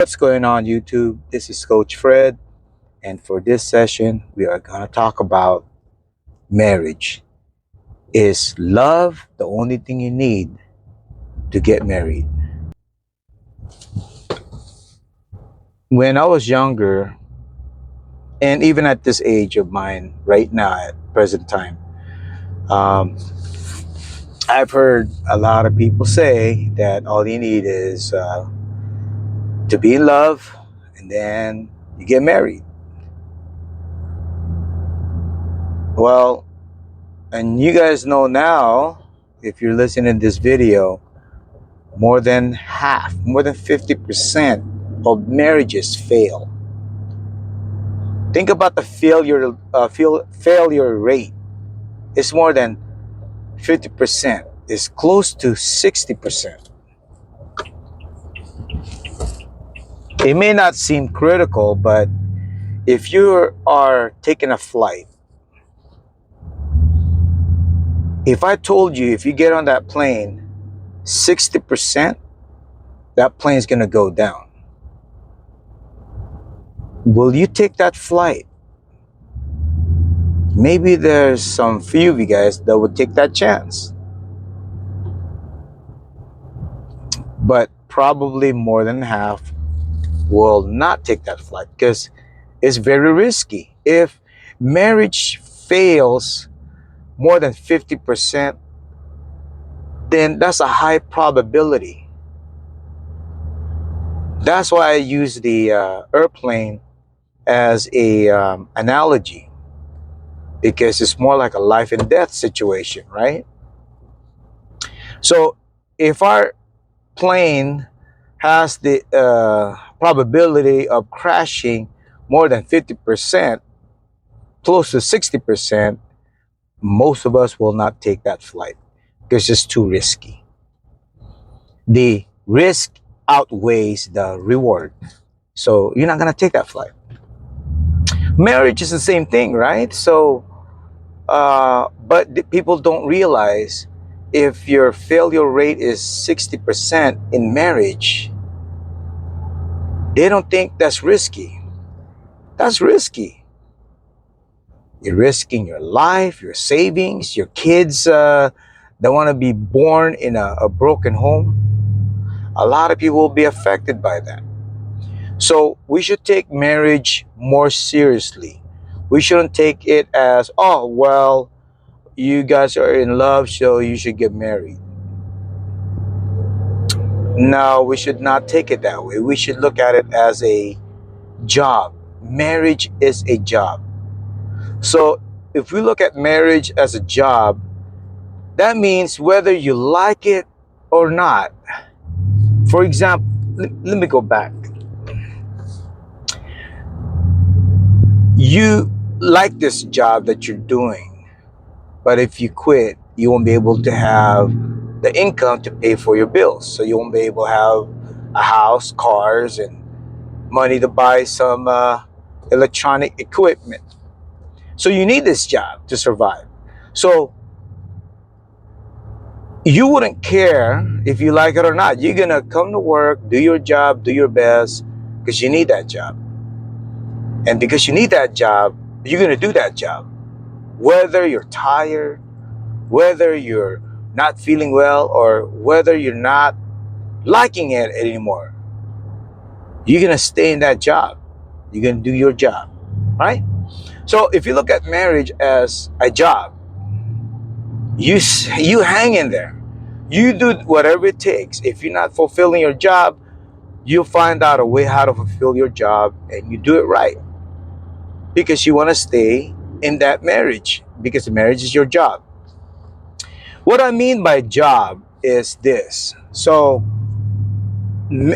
What's going on, YouTube? This is Coach Fred, and for this session, we are going to talk about marriage. Is love the only thing you need to get married? When I was younger, and even at this age of mine, right now, at present time, um, I've heard a lot of people say that all you need is to be in love, and then you get married. Well, and you guys know now, if you're listening to this video, more than half, more than 50% of marriages fail. Think about the failure rate. It's more than 50%. It's close to 60%. It may not seem critical, but if you are taking a flight, if I told you if you get on that plane, 60%, that plane is going to go down. Will you take that flight? Maybe there's some few of you guys that would take that chance. But probably more than half will not take that flight because it's very risky. If marriage fails more than 50%, then that's a high probability. That's why I use the airplane as a analogy, because it's more like a life and death situation, right? So if our plane has the probability of crashing more than 50%, close to 60%, most of us will not take that flight because it's too risky. The risk outweighs the reward. So you're not going to take that flight. Marriage is the same thing, right? So, but people don't realize if your failure rate is 60% in marriage, they don't think that's risky. That's risky. You're risking your life, your savings, your kids that want to be born in a broken home. A lot of people will be affected by that. So we should take marriage more seriously. We shouldn't take it as, oh, well, you guys are in love, so you should get married. No, we should not take it that way. We should look at it as a job. Marriage is a job. So if we look at marriage as a job, that means whether you like it or not. For example, let me go back. You like this job that you're doing, but if you quit, you won't be able to have the income to pay for your bills. So you won't be able to have a house, cars, and money to buy some electronic equipment. So you need this job to survive. So you wouldn't care if you like it or not. You're going to come to work, do your job, do your best, because you need that job. And because you need that job, you're going to do that job. Whether you're tired, whether you're not feeling well, or whether you're not liking it anymore, you're going to stay in that job. You're going to do your job, right? So if you look at marriage as a job, you hang in there. You do whatever it takes. If you're not fulfilling your job, you'll find out a way how to fulfill your job, and you do it right because you want to stay in that marriage, because the marriage is your job. What I mean by job is this. So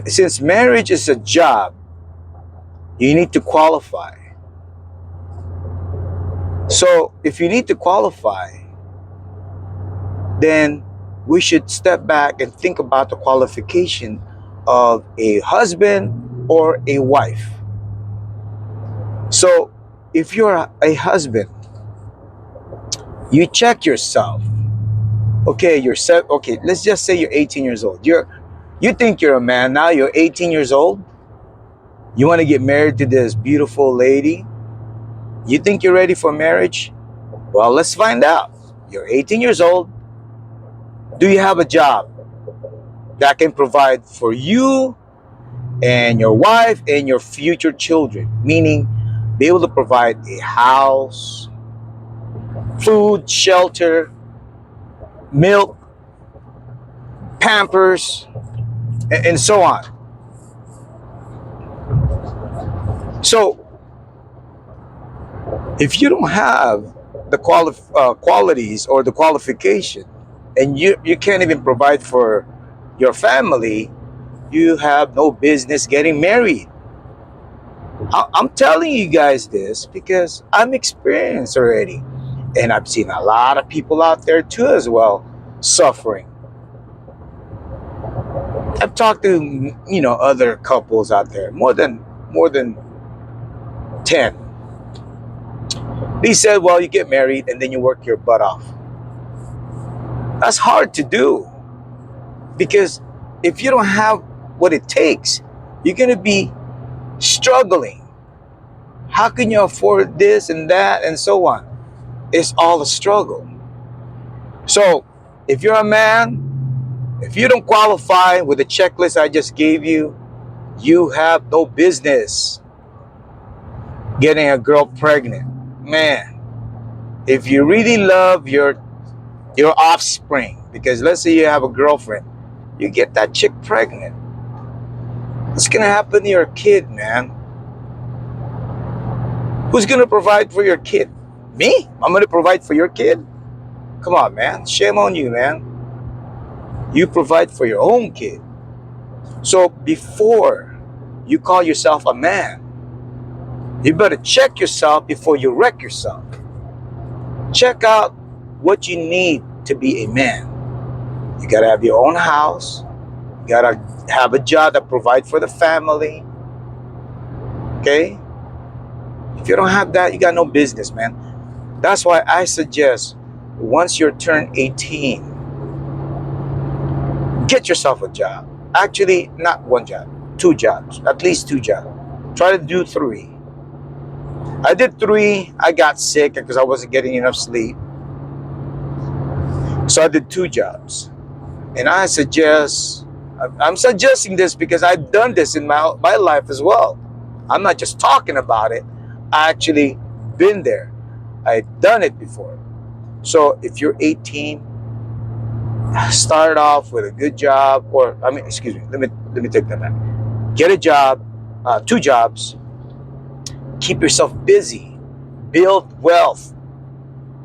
since marriage is a job, you need to qualify. So if you need to qualify, then we should step back and think about the qualification of a husband or a wife. So if you're a husband, you check yourself. Okay, okay, let's just say you're 18 years old. You think you're a man now, you're 18 years old. You want to get married to this beautiful lady? You think you're ready for marriage? Well, let's find out. You're 18 years old. Do you have a job that can provide for you and your wife and your future children? Meaning, be able to provide a house, food, shelter, milk, pampers, and so on. So, if you don't have the qualities or the qualification, and you can't even provide for your family, you have no business getting married. I'm telling you guys this because I'm experienced already. And I've seen a lot of people out there too as well suffering. I've talked to other couples out there, more than 10. They said, well, you get married and then you work your butt off. That's hard to do because if you don't have what it takes, you're going to be struggling. How can you afford this and that and so on? It's all a struggle. So if you're a man, if you don't qualify with the checklist I just gave you, you have no business getting a girl pregnant. Man, if you really love your offspring, because let's say you have a girlfriend, you get that chick pregnant. What's gonna happen to your kid, man? Who's gonna provide for your kid? Me? I'm gonna provide for your kid? Come on, man. Shame on you, man. You provide for your own kid. So before you call yourself a man, you better check yourself before you wreck yourself. Check out what you need to be a man. You gotta have your own house. You gotta have a job that provides for the family. Okay? If you don't have that, you got no business, man. That's why I suggest once you're turned 18, get yourself a job. Actually, not one job, 2 jobs, at least 2 jobs. Try to do 3. I did 3. I got sick because I wasn't getting enough sleep. So I did 2 jobs. And I'm suggesting this because I've done this in my life as well. I'm not just talking about it. I actually been there. I've done it before. So if you're 18, start off with a good job, or excuse me, let me take that back. Get a job, 2 jobs. Keep yourself busy. Build wealth.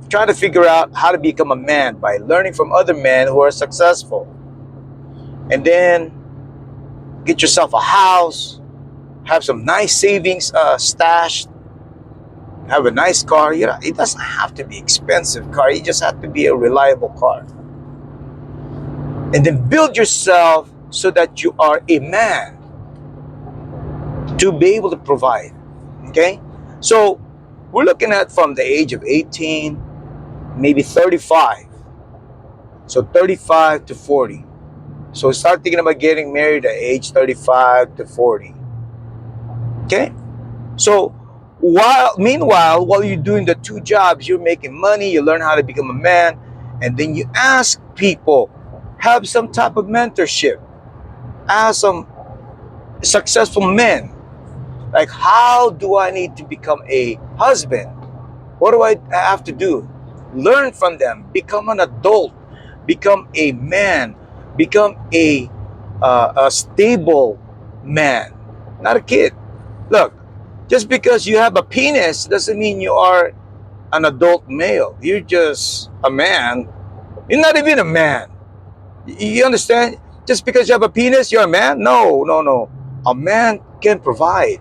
Try to figure out how to become a man by learning from other men who are successful. And then get yourself a house, have some nice savings stashed, have a nice car. It doesn't have to be expensive car. It just has to be a reliable car. And then build yourself so that you are a man to be able to provide. Okay? So we're looking at from the age of 18, maybe 35. So 35 to 40. So start thinking about getting married at age 35 to 40. Okay? So meanwhile, while you're doing the 2 jobs, you're making money, you learn how to become a man, and then you ask people, have some type of mentorship. Ask some successful men, like, how do I need to become a husband? What do I have to do? Learn from them. Become an adult. Become a man. Become a stable man, not a kid. Look, just because you have a penis doesn't mean you are an adult male. You're just a man. You're not even a man. You understand? Just because you have a penis, you're a man? No, no, no. A man can provide.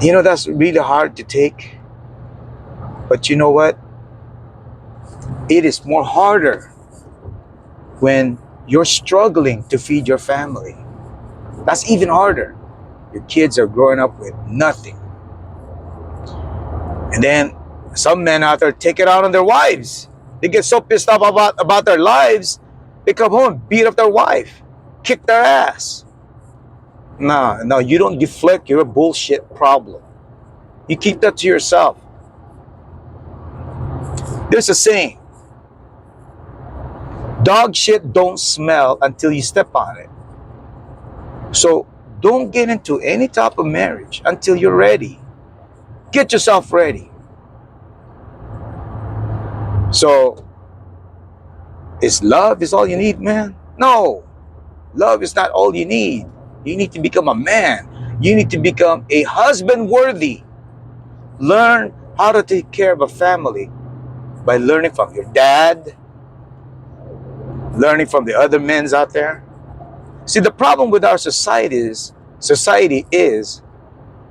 That's really hard to take. But you know what? It is more harder when you're struggling to feed your family. That's even harder. Your kids are growing up with nothing. And then some men out there take it out on their wives. They get so pissed off about their lives, they come home, beat up their wife, kick their ass. No, no, you don't deflect your bullshit problem. You keep that to yourself. There's a saying, dog shit don't smell until you step on it. So don't get into any type of marriage until you're ready. Get yourself ready. So is love is all you need, man? No. Love is not all you need. You need to become a man. You need to become a husband worthy. Learn how to take care of a family by learning from your dad, learning from the other men out there. See, the problem with our society is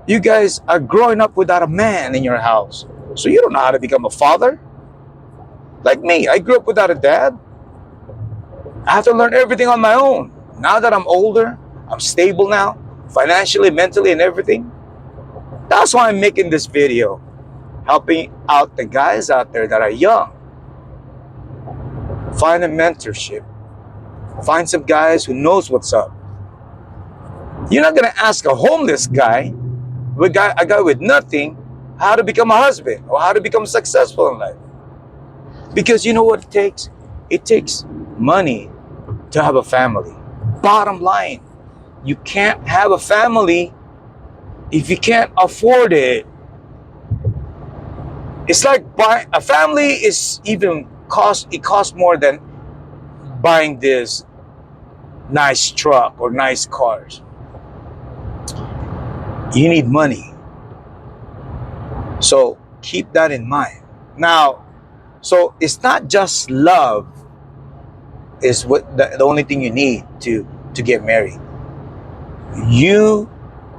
you guys are growing up without a man in your house. So you don't know how to become a father. Like me, I grew up without a dad. I have to learn everything on my own. Now that I'm older, I'm stable now, financially, mentally, and everything. That's why I'm making this video, helping out the guys out there that are young. Find a mentorship. Find some guys who knows what's up. You're not gonna ask a homeless guy, a guy with nothing, how to become a husband or how to become successful in life. Because you know what it takes? It takes money to have a family. Bottom line, you can't have a family if you can't afford it. It's like buying a family is even it costs more than buying this nice truck or nice cars. You need money. So keep that in mind. Now, so it's not just love is what the only thing you need to get married. You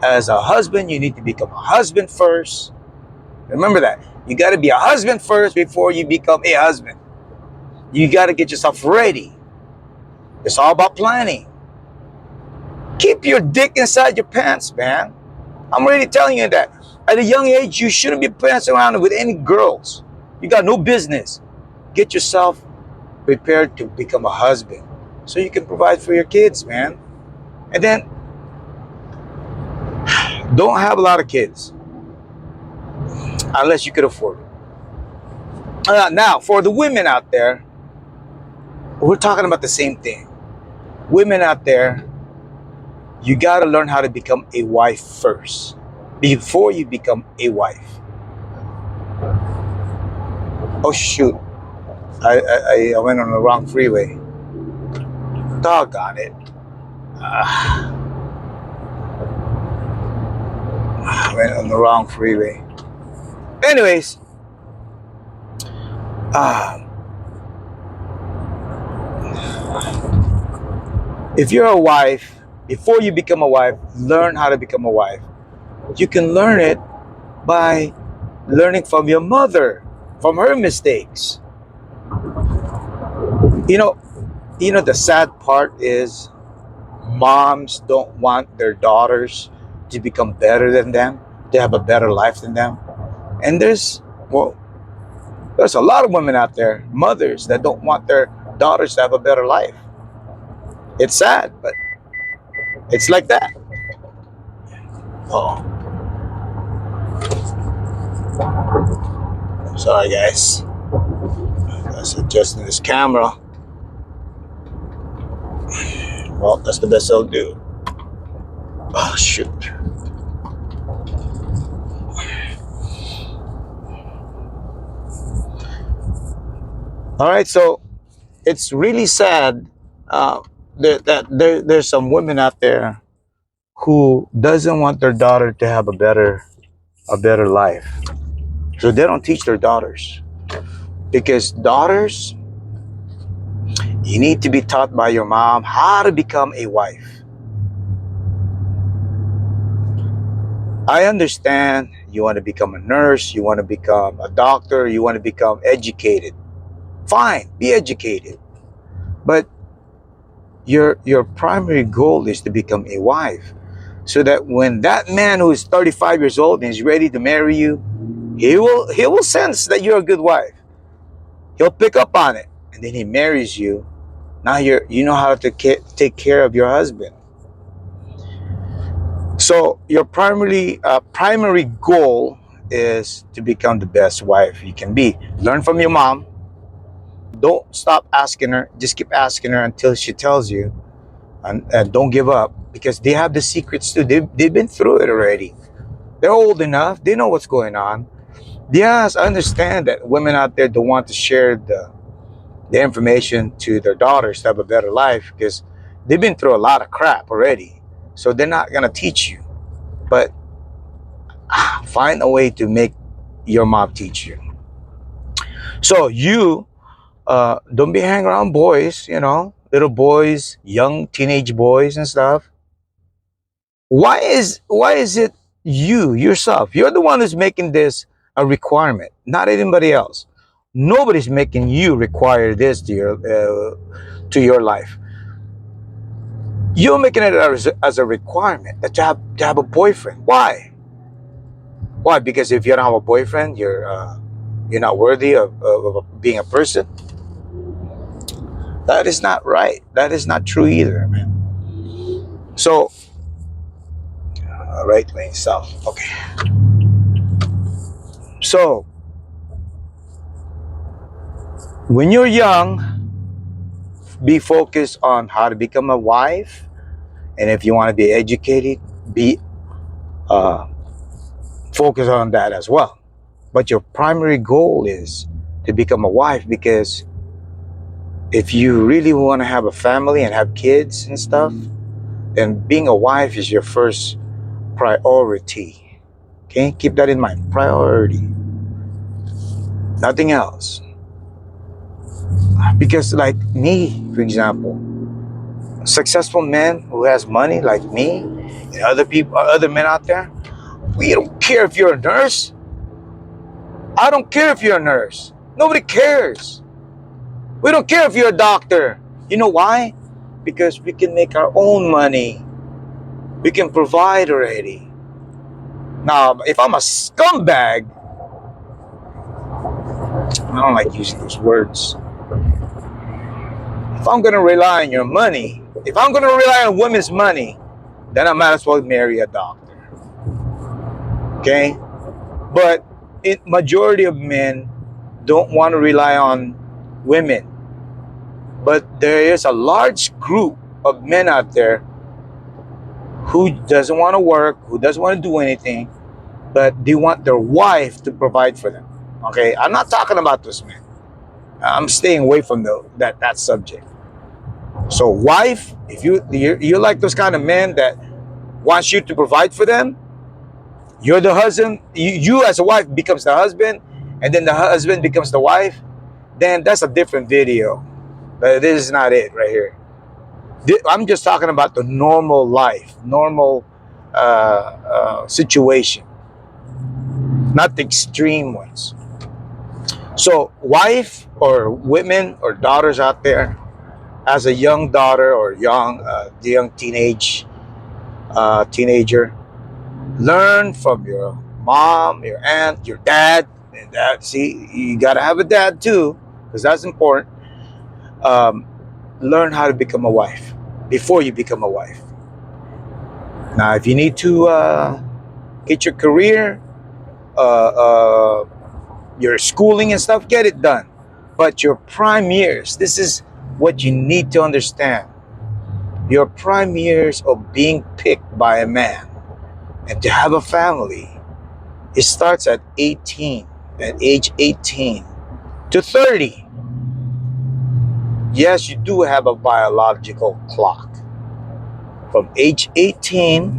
as a husband, you need to become a husband first. Remember that. You got to be a husband first before you become a husband. You got to get yourself ready. It's all about planning. Keep your dick inside your pants, man. I'm already telling you that. At a young age, you shouldn't be prancing around with any girls. You got no business. Get yourself prepared to become a husband so you can provide for your kids, man. And then don't have a lot of kids unless you could afford it. Now, for the women out there, we're talking about the same thing. Women out there, you got to learn how to become a wife first before you become a wife. Oh, shoot. I went on the wrong freeway. Doggone it. I went on the wrong freeway. Anyways, if you're a wife, before you become a wife, learn how to become a wife. You can learn it by learning from your mother, from her mistakes. You know the sad part is moms don't want their daughters to become better than them, to have a better life than them. And there's a lot of women out there, mothers, that don't want their daughters to have a better life. It's sad, but it's like that. Oh, sorry guys. That's adjusting this camera. Well, that's the best I'll do. Oh, shoot. All right, so it's really sad that there's some women out there who doesn't want their daughter to have a better life. So they don't teach their daughters. Because daughters, you need to be taught by your mom how to become a wife. I understand you want to become a nurse, you want to become a doctor, you want to become educated. Fine, be educated. But your primary goal is to become a wife. So that when that man who is 35 years old and is ready to marry you, he will sense that you're a good wife. He'll pick up on it. And then he marries you. Now you know how to take care of your husband. So your primary goal is to become the best wife you can be. Learn from your mom. Don't stop asking her. Just keep asking her until she tells you, and don't give up because they have the secrets too. They've been through it already. They're old enough. They know what's going on. Yes, I understand that women out there don't want to share the information to their daughters to have a better life because they've been through a lot of crap already. So they're not going to teach you. But find a way to make your mom teach you. So you don't be hanging around boys, little boys, young teenage boys and stuff. Why is it you yourself? You're the one who's making this a requirement, not anybody else. Nobody's making you require this to your life. You're making it as a requirement that you have a boyfriend. Why? Why? Because if you don't have a boyfriend, you're not worthy of being a person. That is not right. That is not true either, man. So, right lane south. Okay. So, when you're young, be focused on how to become a wife, and if you want to be educated, be uh, focused on that as well. But your primary goal is to become a wife because if you really want to have a family and have kids and stuff, then being a wife is your first priority. Okay, keep that in mind. Priority, nothing else. Because, like me, for example, successful men who has money, like me, and other people, other men out there, we don't care if you're a nurse. I don't care if you're a nurse. Nobody cares. We don't care if you're a doctor. You know why? Because we can make our own money. We can provide already. Now, if I'm a scumbag, I don't like using those words. If I'm going to rely on your money, if I'm going to rely on women's money, then I might as well marry a doctor. Okay? But majority of men don't want to rely on women. But there is a large group of men out there who doesn't want to work, who doesn't want to do anything, but they want their wife to provide for them. Okay? I'm not talking about those men. I'm staying away from that subject. So, wife, if you're like those kind of men that wants you to provide for them, you're the husband. You as a wife becomes the husband, and then the husband becomes the wife. Then that's a different video. But this is not it right here. I'm just talking about the normal life, normal situation, not the extreme ones. So, wife or women or daughters out there, as a young daughter or young teenager, learn from your mom, your aunt, your dad. And that, see, you gotta have a dad too, because that's important. Um, Learn how to become a wife before you become a wife. Now, if you need to get your career, uh, uh, your schooling and stuff, get it done. But your prime years, this is what you need to understand. Your prime years of being picked by a man and to have a family, it starts at 18, at age 18 to 30. Yes, you do have a biological clock. From age 18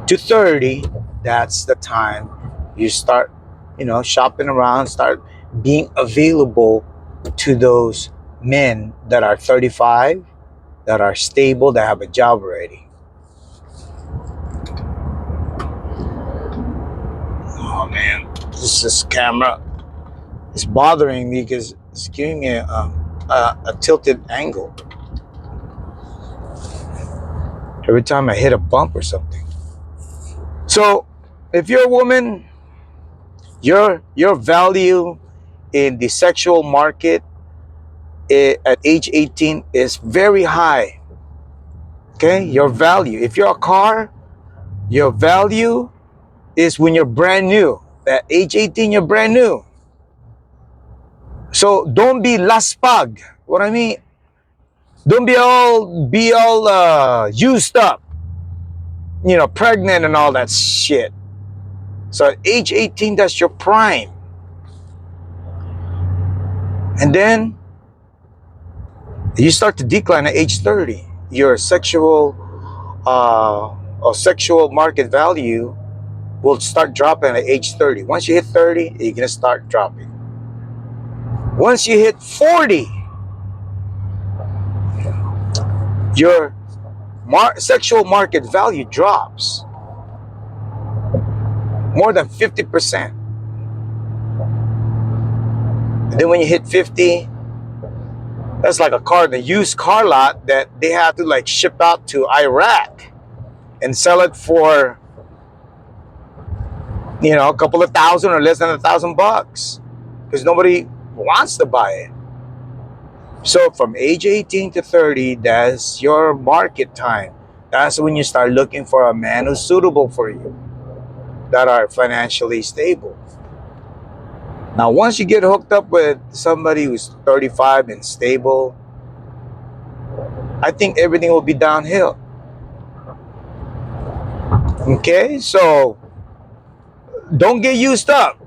to 30, that's the time you start, shopping around, start being available to those men that are 35, that are stable, that have a job already. Oh man, this camera is bothering me because it's giving me a tilted angle every time I hit a bump or something. So, if you're a woman, your value in the sexual market at age 18 is very high. Okay, your value. If you're a car, your value is when you're brand new. At age 18, you're brand new. So don't be laspag. What I mean, don't be all used up, pregnant and all that shit. So at age 18, that's your prime. And then you start to decline at age 30. Your sexual market value will start dropping at age 30. Once you hit 30, you're gonna start dropping. Once you hit 40, your sexual market value drops more than 50%. And then when you hit 50, that's like a car in a used car lot that they have to like ship out to Iraq and sell it for, a couple of thousand or less than $1,000 because nobody wants to buy it. So from age 18 to 30, that's your market time. That's when you start looking for a man who's suitable for you, that are financially stable. Now, once you get hooked up with somebody who's 35 and stable, I think everything will be downhill. Okay, so don't get used up.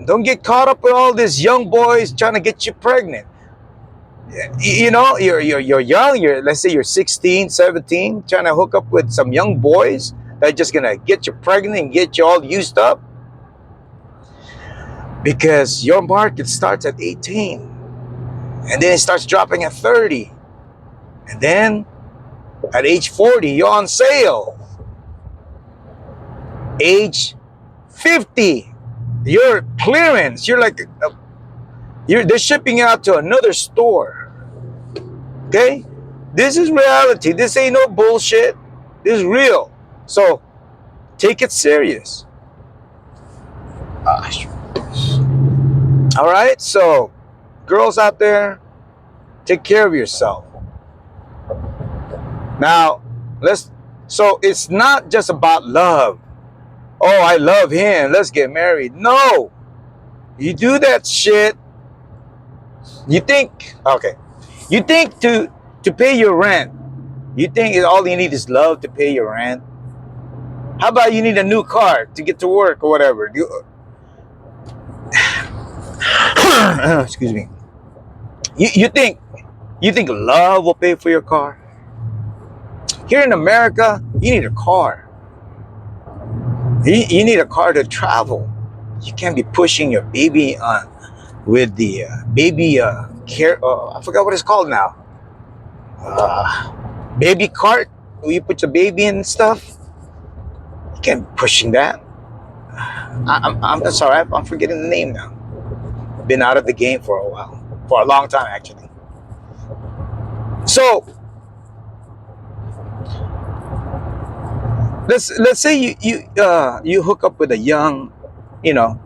Don't get caught up with all these young boys trying to get you pregnant. You're young. Let's say you're 16, 17, trying to hook up with some young boys that are just gonna get you pregnant and get you all used up. Because your market starts at 18, and then it starts dropping at 30, and then at age 40, you're on sale. Age 50, you're clearance. You're like, they're shipping out to another store. Okay? This is reality. This ain't no bullshit. This is real. So, take it serious. All right? So, girls out there, take care of yourself. Now, so it's not just about love. Oh, I love him, let's get married. No. You do that shit. You think to pay your rent, you think all you need is love to pay your rent? How about you need a new car to get to work or whatever? Excuse me. You think love will pay for your car? Here in America, you need a car. You need a car to travel. You can't be pushing your baby on with the baby care. I forgot what it's called now. Baby cart. Where you put your baby in and stuff. You can't be pushing that. I'm sorry. I'm forgetting the name now. Been out of the game for a while, for a long time actually. So let's say you hook up with a young,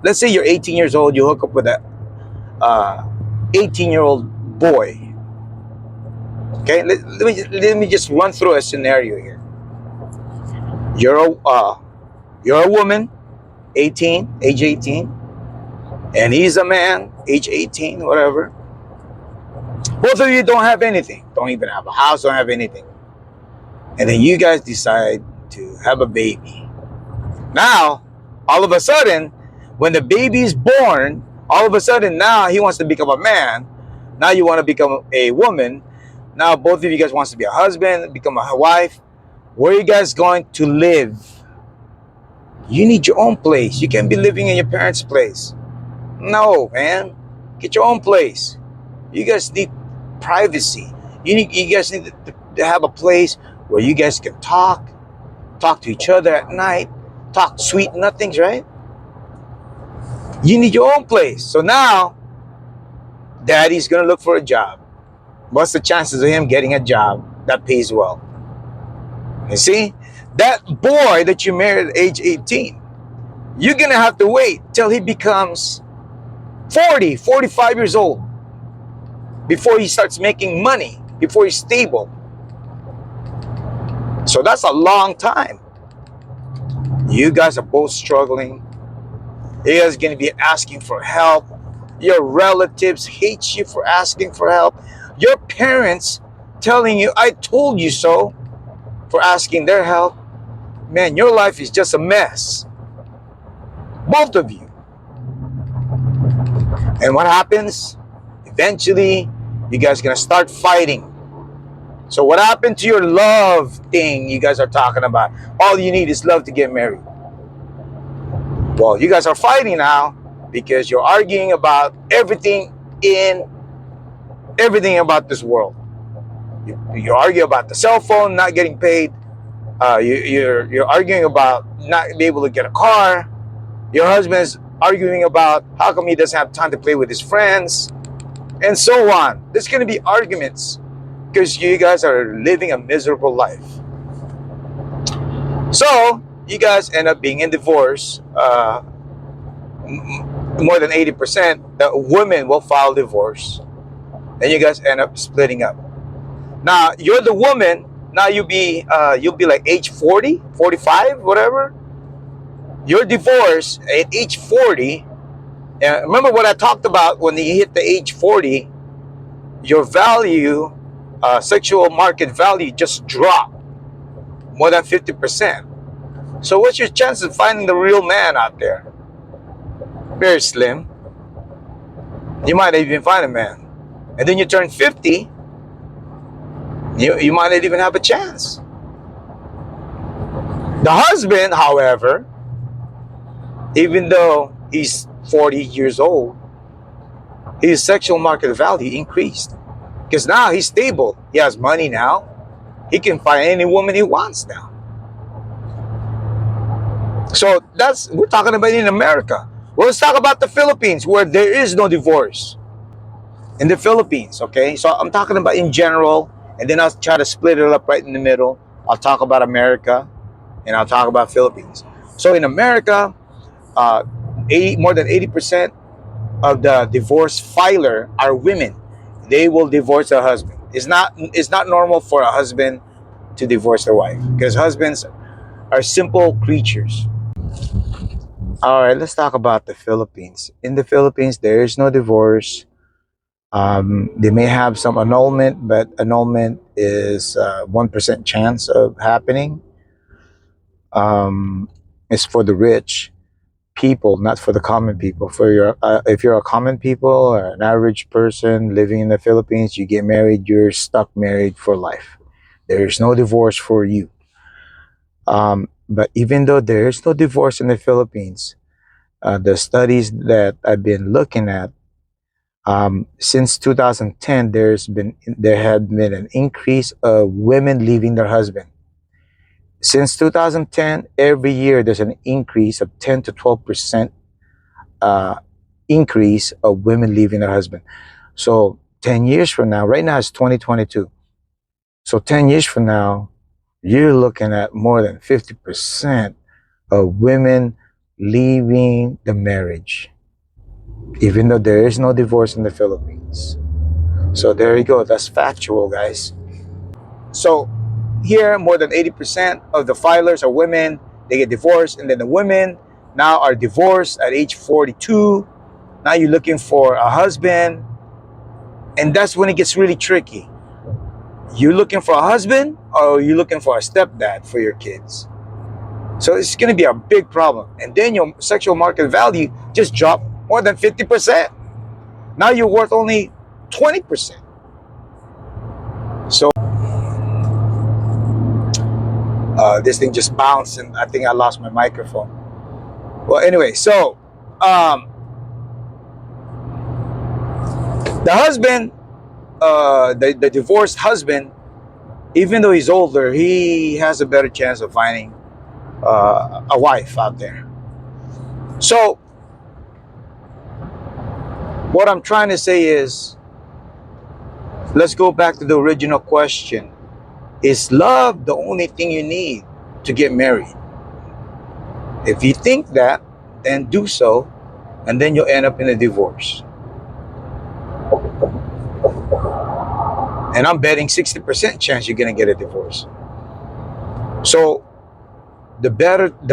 let's say you're 18 years old. You hook up with a 18-year-old boy. Okay, let me just run through a scenario here. You're a woman, age 18, and he's a man, age 18, whatever. Both of you don't have anything, don't even have a house, don't have anything, and then you guys decide to have a baby. Now, all of a sudden, when the baby is born, all of a sudden now he wants to become a man. Now you want to become a woman. Now both of you guys wants to be a husband, become a wife. Where are you guys going to live? You need your own place. You can't be living in your parents' place. No, man. Get your own place. You guys need privacy. You guys need to have a place where you guys can talk to each other at night, talk sweet nothings, right? You need your own place. So now, daddy's gonna look for a job. What's the chances of him getting a job that pays well? You see, that boy that you married at age 18, you're gonna have to wait till he becomes 40, 45 years old before he starts making money, before he's stable. So that's a long time. You guys are both struggling. You guys are going to be asking for help. Your relatives hate you for asking for help. Your parents telling you, I told you so, for asking their help. Man, your life is just a mess. Both of you. And what happens? Eventually, you guys are going to start fighting. So what happened to your love thing you guys are talking about? All you need is love to get married. Well, you guys are fighting now because you're arguing about everything about this world. You argue about the cell phone not getting paid. You're arguing about not being able to get a car. Your husband's arguing about how come he doesn't have time to play with his friends, and so on. There's going to be arguments because you guys are living a miserable life. So you guys end up being in divorce. More than 80%, the women will file divorce, and you guys end up splitting up. Now you're the woman. Now you'll be like age 40, 45, whatever. You're divorced at age 40. And remember what I talked about when you hit the age 40, your value, sexual market value just dropped more than 50%. So what's your chance of finding the real man out there? Very slim. You might not even find a man. And then you turn 50, you might not even have a chance. The husband, however, even though he's 40 years old, his sexual market value increased. Because now he's stable. He has money now. He can find any woman he wants now. So we're talking about in America. Well, let's talk about the Philippines, where there is no divorce. In the Philippines, okay? So I'm talking about in general, and then I'll try to split it up right in the middle. I'll talk about America, and I'll talk about Philippines. So in America, more than 80% of the divorce filer are women. They will divorce their husband. It's not normal for a husband to divorce their wife, because husbands are simple creatures. All right, let's talk about the Philippines. In the Philippines, there is no divorce. They may have some annulment, but annulment is 1% chance of happening. It's for the rich people, not for the common people. If you're a common people or an average person living in the Philippines, you get married, you're stuck married for life. There is no divorce for you. But even though there is no divorce in the Philippines, the studies that I've been looking at, since 2010, there had been an increase of women leaving their husband. Since 2010, every year there's an increase of 10 to 12% increase of women leaving their husband. So 10 years from now, right now it's 2022. So 10 years from now, you're looking at more than 50% of women leaving the marriage, even though there is no divorce in the Philippines. So there you go. That's factual, guys. So here, more than 80% of the filers are women. They get divorced, and then the women now are divorced at age 42. Now you're looking for a husband, and that's when it gets really tricky. You're looking for a husband, or you're looking for a stepdad for your kids. So it's going to be a big problem. And then your sexual market value just dropped more than 50%. Now you're worth only 20%. So this thing just bounced, and I think I lost my microphone. Well, anyway, so the husband, the divorced husband, even though he's older, he has a better chance of finding a wife out there. So what I'm trying to say is, let's go back to the original question. Is love the only thing you need to get married? If you think that, then do so, and then you'll end up in a divorce. And I'm betting 60% chance you're going to get a divorce. So the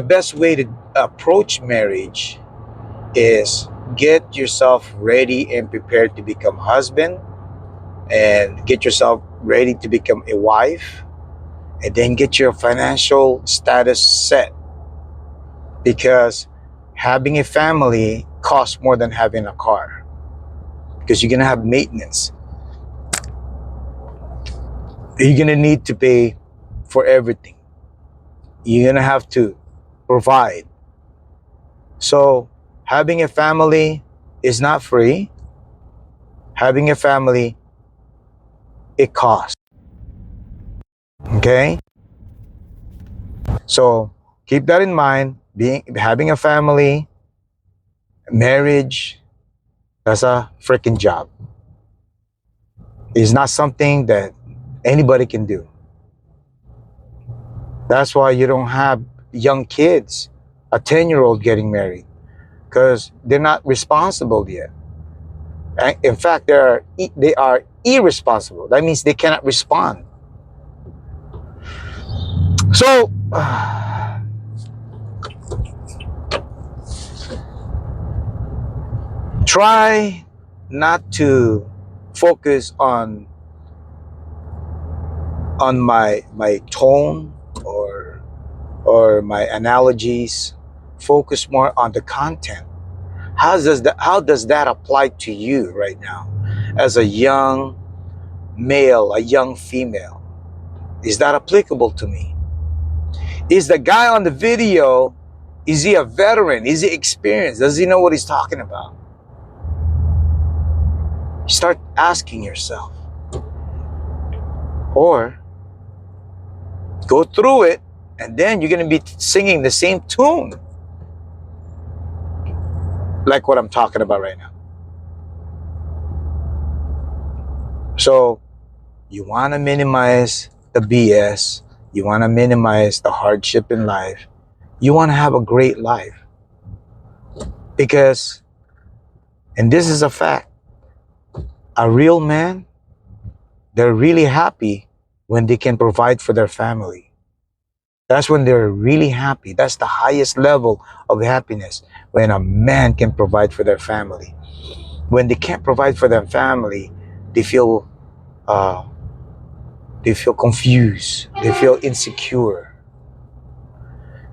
best way to approach marriage is get yourself ready and prepared to become husband, and get yourself ready to become a wife, and then get your financial status set, because having a family costs more than having a car, because you're going to have maintenance. You're going to need to pay for everything. You're going to have to provide. So having a family is not free. Having a family, it costs. Okay? So keep that in mind. Having a family, marriage, that's a freaking job. It's not something that anybody can do. That's why you don't have young kids, a 10-year-old getting married, because they're not responsible yet. In fact, they are irresponsible. That means they cannot respond. So, try not to focus on my tone or my analogies. Focus more on the content. How does that apply to you right now as a young male, a young female? Is that applicable to me? Is the guy on the video, is he a veteran? Is he experienced? Does he know what he's talking about? Start asking yourself. Or go through it, and then you're going to be singing the same tune like what I'm talking about right now. So you want to minimize the BS. You want to minimize the hardship in life. You want to have a great life. Because, and this is a fact, a real man, they're really happy when they can provide for their family. That's when they're really happy. That's the highest level of happiness, when a man can provide for their family. When they can't provide for their family, they feel confused. They feel insecure.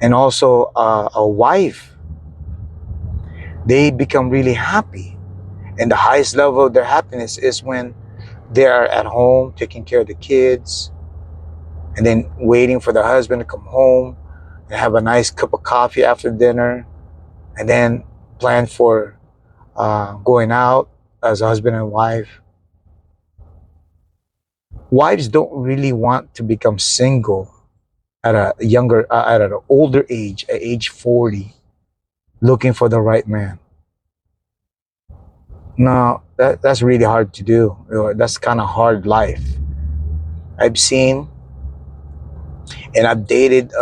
And also, a wife, they become really happy. And the highest level of their happiness is when they are at home taking care of the kids, and then waiting for the husband to come home and have a nice cup of coffee after dinner, and then plan for going out as a husband and wife. Wives don't really want to become single at an older age, at age 40, looking for the right man. No, that's really hard to do. That's kind of hard life. I've seen and I've dated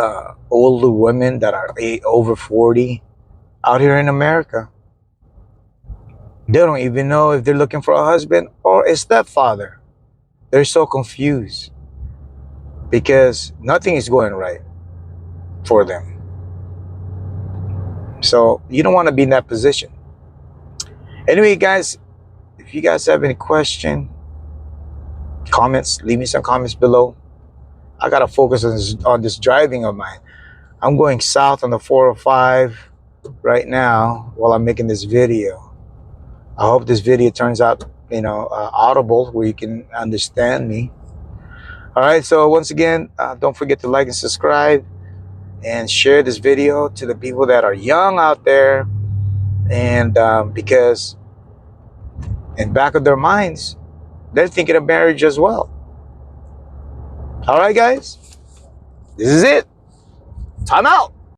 older women that are over 40 out here in America. They don't even know if they're looking for a husband or a stepfather. They're so confused because nothing is going right for them. So you don't want to be in that position. Anyway, guys, if you guys have any question, comments, leave me some comments below. I gotta focus on this driving of mine. I'm going south on the 405 right now while I'm making this video. I hope this video turns out, audible, where you can understand me. All right, so once again, don't forget to like and subscribe and share this video to the people that are young out there, and because in back of their minds, they're thinking of marriage as well. All right, guys, this is it. Time out.